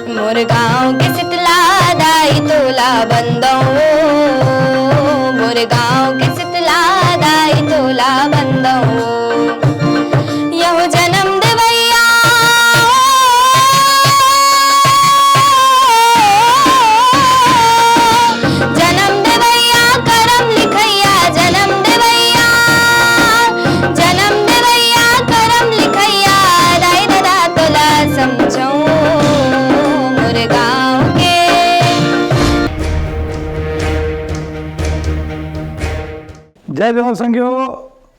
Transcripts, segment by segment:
मोर गाँव के शीतला दाई तोला बंदो, मोर गाँव के शीतला दाई तोला बंदो। यहू जन्म देवैया जन्म देवैया करम लिखैया, जन्म देवैया करम लिखैया, दाई दादा तोला समझो मोर गाँव के। जय जवान संगियो,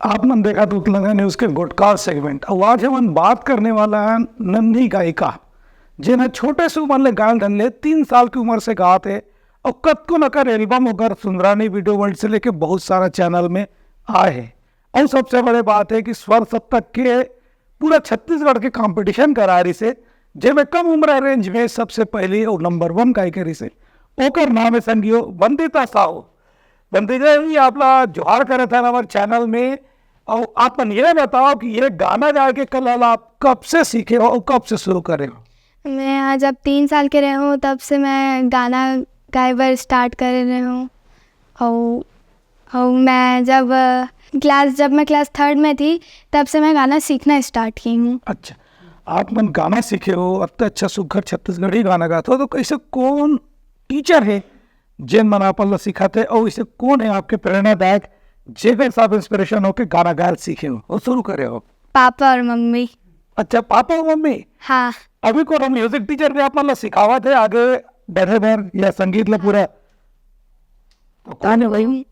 आपने देखा तो तेलंगाना न्यूज़ के गुटकार सेगमेंट। अब आज हम बात करने वाला है नन्ही गायिका जिन्हें छोटे से उम्र में गायन धन ले 3 साल की उम्र से गाते और कद को नकर एल्बम होकर सुंदरानी वीडियो वर्ल्ड से लेके बहुत सारा चैनल में आए हैं। और सबसे बड़ी बात है कि स्वर सप्तक के पूरा छत्तीसगढ़ के कंपटीशन करा रही से, जिसमें कम उम्र रेंज में सबसे पहली और नंबर 1 गायिका रही से ओकर नाम है संगियो वंदिता साहू। वंदिता जी आपला जोहार करे था हमारे चैनल में। और आप ये बताओ कि ये गाना गा के कला आप कब से सीखे हो और कब से शुरू करे हो? मैं जब 3 साल के रहे हूँ तब से मैं गाना गाए बर स्टार्ट कर रहे हूँ। और मैं जब मैं क्लास 3 में थी तब से मैं गाना सीखना स्टार्ट की हूँ। अच्छा, आप मन गाना सीखे हो, अब अच्छा सुघर छत्तीसगढ़ी गाना गाते हो, तो कैसे कौन टीचर है जिन मन आप सिखाते और इसे कौन है आपके प्रेरणादायक जेके साहब इंस्पिरेशन हो के गाना गायल सीखे हो और शुरू करे हो? पापा और मम्मी। अच्छा, पापा और मम्मी। हाँ। अभी को म्यूजिक टीचर ने आप मतलब सिखावा थे आगे बढ़े बैर या संगीत ला पूरा तो कौन है भाई?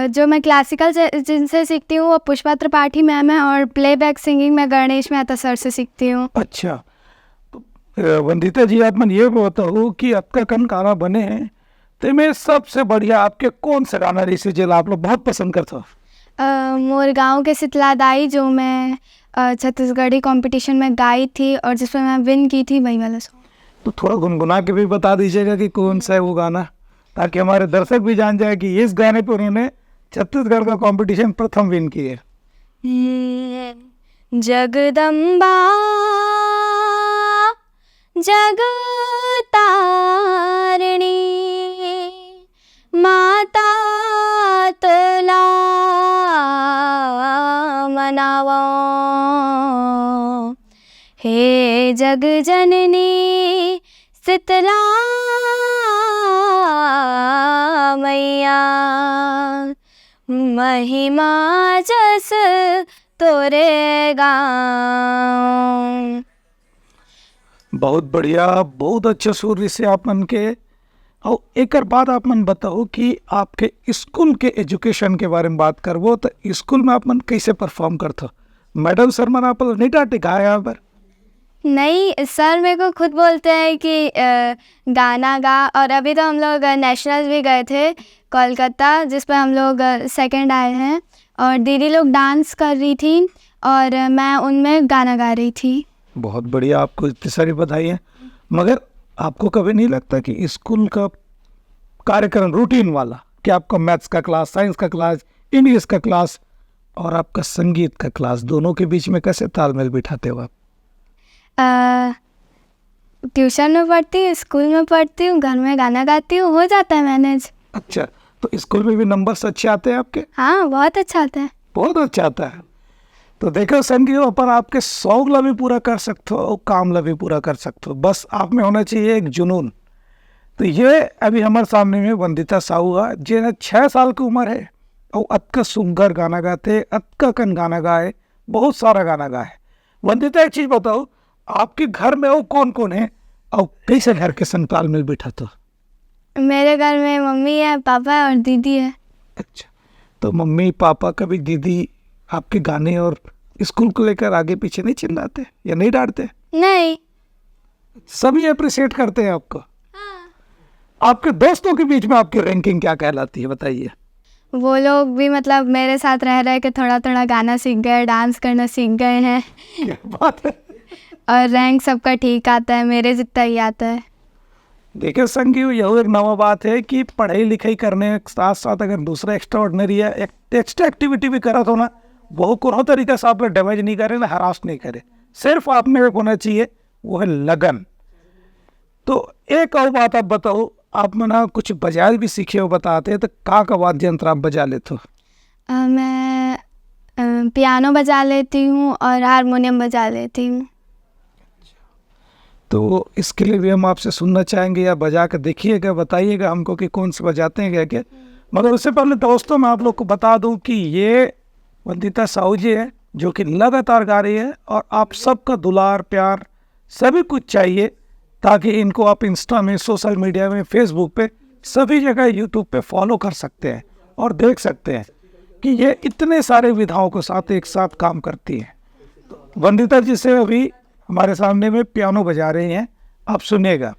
जो मैं क्लासिकल जिनसे सीखती हूँ वो पुष्पा त्रिपाठी मैम है, और प्लेबैक सिंगिंग में गणेश मेहता सर से सीखती हूँ। अच्छा, तो वंदिता जी आप मन ये बताओ कि आपका कन गाना बने हैं तो में सबसे बढ़िया आपके कौन सा गाना रिसे जो आप लोग बहुत पसंद करते हो? मोर गाँव के शीतला दाई, जो मैं छत्तीसगढ़ी कंपटीशन में गाई थी और जिसमें मैं विन की थी, वही वाला सॉन्ग। तो थोड़ा गुनगुना के भी बता दीजिएगा कि कौन सा है वो गाना, ताकि हमारे दर्शक भी जान जाए कि इस गाने पे उन्होंने छत्तीसगढ़ का कंपटीशन प्रथम विन किए। जगदम्बा जगतारिणी माता तला मनावा, हे जग जननी शीतला मैया, महिमा जस तोरे गाँव। बहुत बढ़िया, बहुत अच्छे सुर से आप मन के। और एक बात आप मन बताओ कि आपके स्कूल के एजुकेशन के बारे में बात करबो तो स्कूल में आप मन कैसे परफॉर्म करते हो? मैडम सर मन आप नहीं डांटे गाया यहाँ पर? नहीं, सर मेरे को खुद बोलते हैं कि गाना गा। और अभी तो हम लोग नेशनल भी गए थे कोलकाता, जिस पर हम लोग सेकंड आए हैं, और दीदी लोग डांस कर रही थी और मैं उनमें गाना गा रही थी। बहुत बढ़िया, आपको इतनी सारी बधाई है। मगर आपको कभी नहीं लगता कि स्कूल का कार्यक्रम रूटीन वाला, कि आपका मैथ्स का क्लास, साइंस का क्लास, इंग्लिश का क्लास और आपका संगीत का क्लास, दोनों के बीच में कैसे तालमेल बिठाते हो आप? ट्यूशन में पढ़ती हूँ, स्कूल में पढ़ती हूँ, घर में गाना गाती हूँ, हो जाता है मैनेज। अच्छा, तो स्कूल में भी नंबर्स अच्छे आते हैं आपके? हाँ, बहुत अच्छा आता है। बहुत अच्छा आता है। तो देखो संगियो, अपन आपके शौक ला भी पूरा कर सकते हो और काम ला भी पूरा कर सकते हो, बस आप में होना चाहिए एक जुनून। तो ये अभी हमारे सामने में वंदिता साहू है, जिन्हें 6 साल की उम्र है और अतका सुंदर गाना गाते, अतका कन गाना गाए, बहुत सारा गाना गाए। वंदिता एक चीज़ बताओ, आपके घर में वो कौन कौन है और कैसे घर के संग तालमेल बिठाते हो? मेरे घर में मम्मी है, पापा है और दीदी है। अच्छा, तो मम्मी पापा कभी दीदी आपके गाने और स्कूल को लेकर आगे पीछे नहीं चिल्लाते या नहीं डांटते? नहीं, सभी अप्रिशिएट करते हैं आपको। हाँ। आपके दोस्तों के बीच में आपकी रैंकिंग क्या कहलाती है, बताइए? वो लोग भी मतलब मेरे साथ रह रहे के थोड़ा थोड़ा गाना सीख गए, डांस करना सीख गए हैं। क्या बात है। और रैंक सबका ठीक आता है, मेरे जितना ही आता है। देखिए संगी, यह एक नवा बात है कि पढ़ाई लिखाई करने के साथ साथ अगर दूसरा एक्स्ट्रा ऑर्डिनरी है एक्स्ट्रा एक्टिविटी भी करा तो ना, वो कोनो तरीका से आप डैमेज नहीं करे ना हरास नहीं करे, सिर्फ आप में होना चाहिए वो है लगन। तो एक और बात आप बताओ, आप मना कुछ बजाए भी सीखे हो बताते, तो का वाद्य यंत्र आप बजा लेते हो? मैं पियानो बजा लेती हूँ और हारमोनियम बजा लेती हूँ। तो इसके लिए भी हम आपसे सुनना चाहेंगे, या बजा कर देखिएगा, बताइएगा हमको कि कौन से बजाते हैं क्या क्या। मगर उससे पहले दोस्तों मैं आप लोग को बता दूं कि ये वंदिता साहू जी है जो कि लगातार गा रही है, और आप सबका दुलार प्यार सभी कुछ चाहिए, ताकि इनको आप इंस्टा में, सोशल मीडिया में, फेसबुक पे, सभी जगह, यूट्यूब पे फॉलो कर सकते हैं और देख सकते हैं कि ये इतने सारे विधाओं के साथ एक साथ काम करती है। तो वंदिता जी से अभी हमारे सामने में पियानो बजा रही हैं, आप सुनिएगा।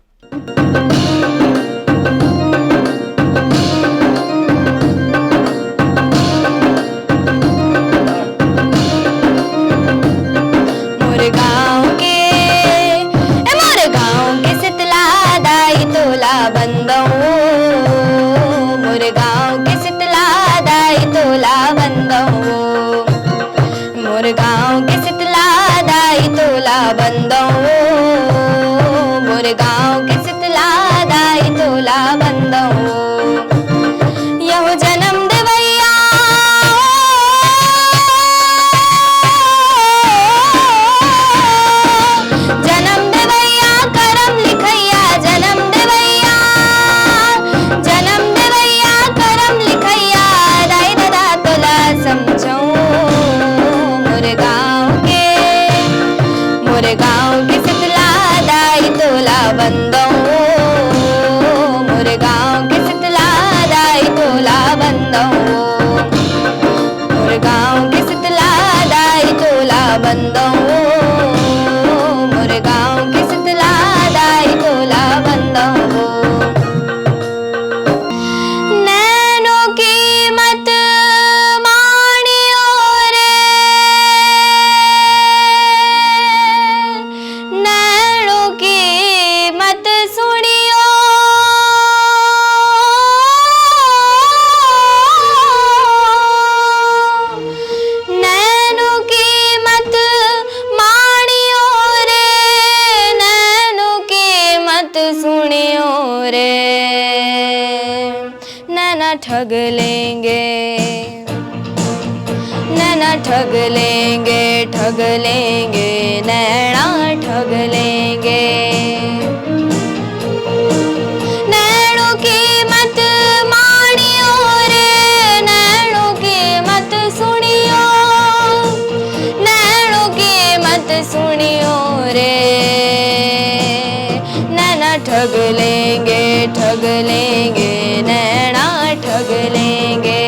ठग लेंगे, नैना ठग लेंगे, ठग लेंगे, नैना ठग लेंगे। नैनों की मत मानियो रे, नैनों की मत सुनियो, नैनों की मत सुनियो रे। नैना ठग लेंगे, ठग लेंगे, नैना ठग लेंगे,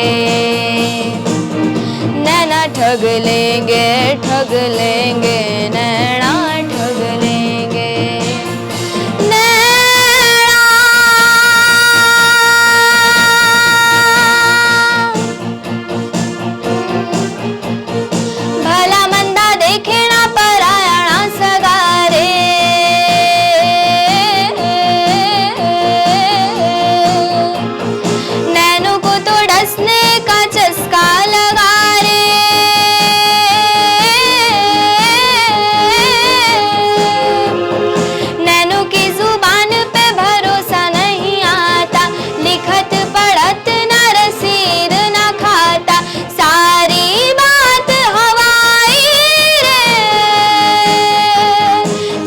नैना ठग लेंगे, ठग लेंगे, नैना ठग लेंगे। नैना भला मंदा देखे ना परायणा सगारे, हंसने का चस्का लगा रे। नैनों की जुबान पे भरोसा नहीं आता, लिखत पढ़त ना रसीद ना खाता, सारी बात हवाई रे,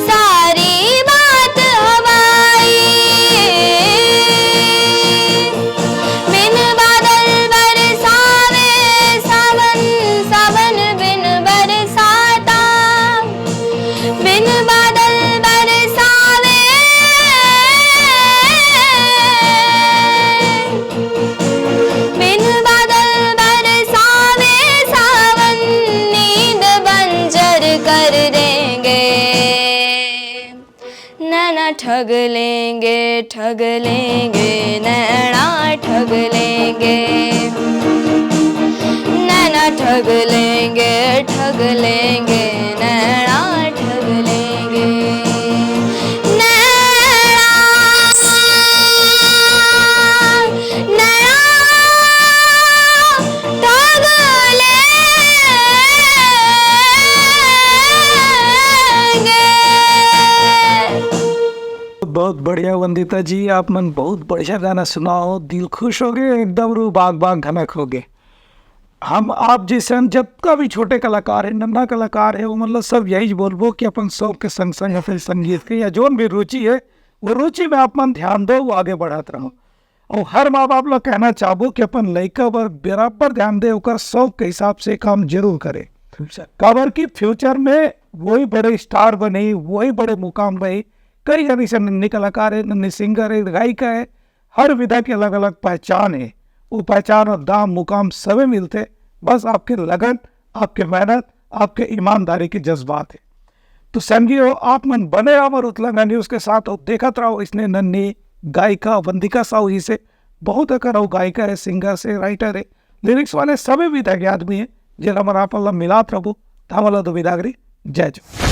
सारी बात हवाई। बिन ठग लेंगे, ठग लेंगे, नैना ठग लेंगे, नैना ठग लेंगे, ठग लेंगे, नैना ठग लेंगे। नैना नैना ठग लेंगे। बहुत बढ़िया वंदिता जी, आप मन बहुत बढ़िया गाना सुनाओ, दिल खुश हो गए, एकदम रू बाग बाग धनक हो गए। हम आप जैसे जब का भी छोटे कलाकार है, नन्हा कलाकार है, वो मतलब सब यही बोलबो कि अपन शौक के संग संग या फिर संगीत के या जोन भी रुचि है, वो रुचि में आप मन ध्यान दो, वो आगे बढ़त रहो। और हर माँ बाप लोग कहना चाहबो कि अपन लड़का पर बराबर ध्यान दे, ओकर शौक के हिसाब से काम जरूर करे। काबर की फ्यूचर में वही बड़े स्टार बने, वही बड़े मुकाम बने। कई जन ऐसे नन्ही कलाकार है, नन्ही सिंगर है, गायिका है, हर विधा की अलग अलग पहचान है। वो पहचान और दाम मुकाम सभी मिलते, बस आपके लगन, आपके मेहनत, आपके ईमानदारी के जज्बात है। तो समझियो आप मन बने रहो उत्तलंगा न्यूज़ के साथ और देखत रहो। इसने नन्ही गायिका वंदिका साहू ही से बहुत अकर वो गायिका है, सिंगर से, राइटर है, लिरिक्स वाले सभी विधा के आदमी है, जिन हमारा आप मिलात रहो। तो हमारा तो विदागरी जय जय।